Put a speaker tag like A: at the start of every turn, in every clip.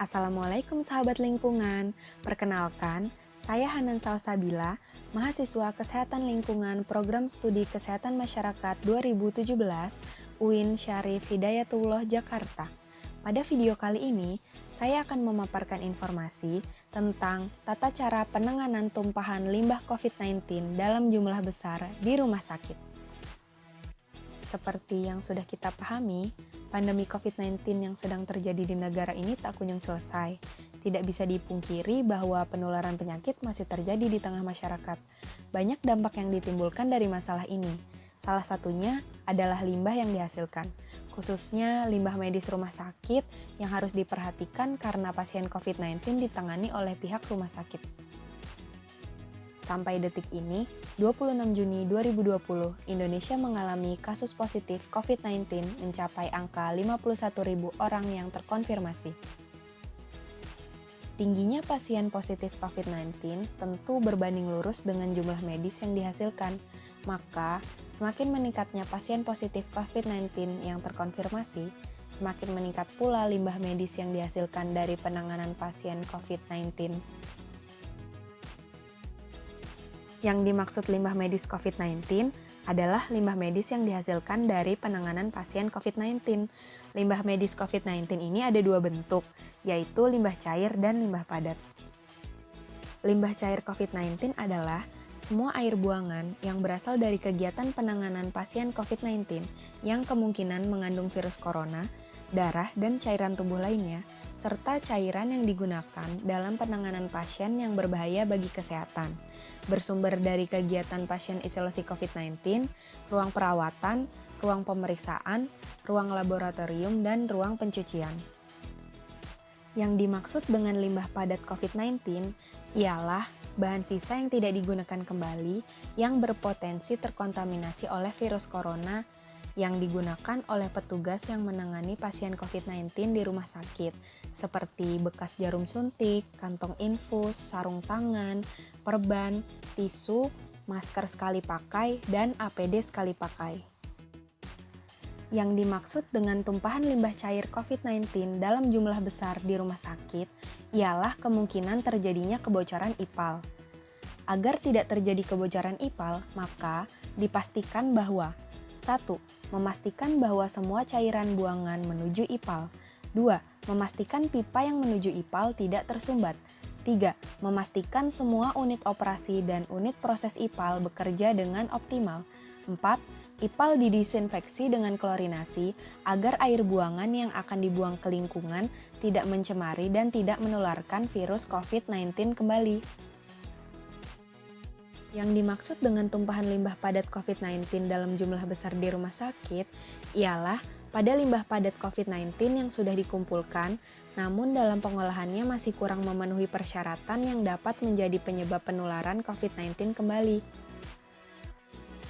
A: Assalamualaikum sahabat lingkungan. Perkenalkan, saya Hanan Salsabila, mahasiswa Kesehatan Lingkungan Program Studi Kesehatan Masyarakat 2017 UIN Syarif Hidayatullah Jakarta. Pada video kali ini, saya akan memaparkan informasi tentang tata cara penanganan tumpahan limbah COVID-19 dalam jumlah besar di rumah sakit. Seperti yang sudah kita pahami, pandemi COVID-19 yang sedang terjadi di negara ini tak kunjung selesai. Tidak bisa dipungkiri bahwa penularan penyakit masih terjadi di tengah masyarakat. Banyak dampak yang ditimbulkan dari masalah ini. Salah satunya adalah limbah yang dihasilkan, khususnya limbah medis rumah sakit yang harus diperhatikan karena pasien COVID-19 ditangani oleh pihak rumah sakit. Sampai detik ini, 26 Juni 2020, Indonesia mengalami kasus positif COVID-19 mencapai angka 51.000 orang yang terkonfirmasi. Tingginya pasien positif COVID-19 tentu berbanding lurus dengan jumlah medis yang dihasilkan, maka semakin meningkatnya pasien positif COVID-19 yang terkonfirmasi, semakin meningkat pula limbah medis yang dihasilkan dari penanganan pasien COVID-19. Yang dimaksud limbah medis COVID-19 adalah limbah medis yang dihasilkan dari penanganan pasien COVID-19. Limbah medis COVID-19 ini ada dua bentuk, yaitu limbah cair dan limbah padat. Limbah cair COVID-19 adalah semua air buangan yang berasal dari kegiatan penanganan pasien COVID-19 yang kemungkinan mengandung virus corona, darah, dan cairan tubuh lainnya, serta cairan yang digunakan dalam penanganan pasien yang berbahaya bagi kesehatan. Bersumber dari kegiatan pasien isolasi COVID-19, ruang perawatan, ruang pemeriksaan, ruang laboratorium, dan ruang pencucian. Yang dimaksud dengan limbah padat COVID-19 ialah bahan sisa yang tidak digunakan kembali yang berpotensi terkontaminasi oleh virus corona yang digunakan oleh petugas yang menangani pasien COVID-19 di rumah sakit, seperti bekas jarum suntik, kantong infus, sarung tangan, perban, tisu, masker sekali pakai, dan APD sekali pakai. Yang dimaksud dengan tumpahan limbah cair COVID-19 dalam jumlah besar di rumah sakit ialah kemungkinan terjadinya kebocoran IPAL. Agar tidak terjadi kebocoran IPAL, maka dipastikan bahwa 1. Memastikan bahwa semua cairan buangan menuju IPAL. 2. Memastikan pipa yang menuju IPAL tidak tersumbat. 3. Memastikan semua unit operasi dan unit proses IPAL bekerja dengan optimal. 4. IPAL didisinfeksi dengan klorinasi agar air buangan yang akan dibuang ke lingkungan tidak mencemari dan tidak menularkan virus COVID-19 kembali. Yang dimaksud dengan tumpahan limbah padat COVID-19 dalam jumlah besar di rumah sakit ialah pada limbah padat COVID-19 yang sudah dikumpulkan, namun dalam pengolahannya masih kurang memenuhi persyaratan yang dapat menjadi penyebab penularan COVID-19 kembali.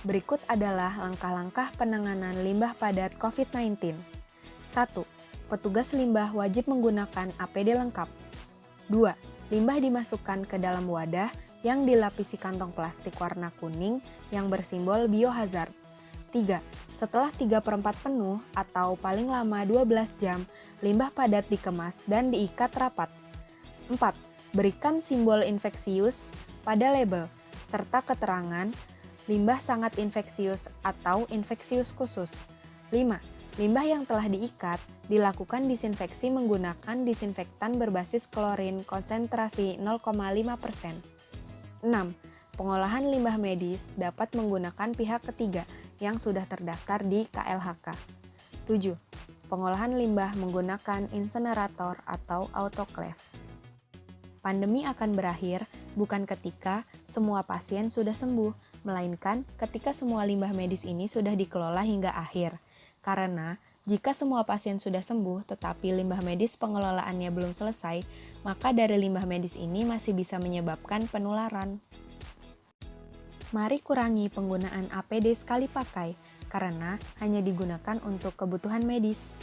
A: Berikut adalah langkah-langkah penanganan limbah padat COVID-19. 1. Petugas limbah wajib menggunakan APD lengkap. 2. Limbah dimasukkan ke dalam wadah yang dilapisi kantong plastik warna kuning yang bersimbol biohazard. 3. Setelah 3/4 penuh atau paling lama 12 jam, limbah padat dikemas dan diikat rapat. 4. Berikan simbol infeksius pada label, serta keterangan limbah sangat infeksius atau infeksius khusus. 5. Limbah yang telah diikat dilakukan disinfeksi menggunakan disinfektan berbasis klorin konsentrasi 0,5%. 6. Pengolahan limbah medis dapat menggunakan pihak ketiga yang sudah terdaftar di KLHK. 7. Pengolahan limbah menggunakan insenerator atau autoclave. Pandemi akan berakhir bukan ketika semua pasien sudah sembuh, melainkan ketika semua limbah medis ini sudah dikelola hingga akhir. Karena jika semua pasien sudah sembuh tetapi limbah medis pengelolaannya belum selesai, maka dari limbah medis ini masih bisa menyebabkan penularan. Mari kurangi penggunaan APD sekali pakai, karena hanya digunakan untuk kebutuhan medis.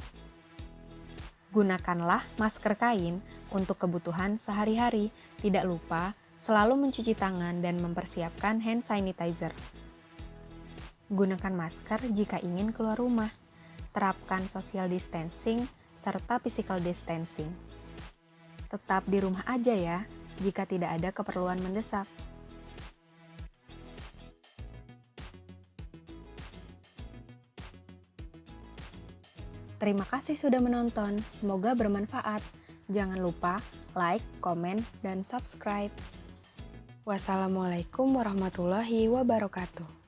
A: Gunakanlah masker kain untuk kebutuhan sehari-hari. Tidak lupa selalu mencuci tangan dan mempersiapkan hand sanitizer. Gunakan masker jika ingin keluar rumah. Terapkan social distancing serta physical distancing. Tetap di rumah aja ya, jika tidak ada keperluan mendesak. Terima kasih sudah menonton, semoga bermanfaat. Jangan lupa like, komen, dan subscribe. Wassalamualaikum warahmatullahi wabarakatuh.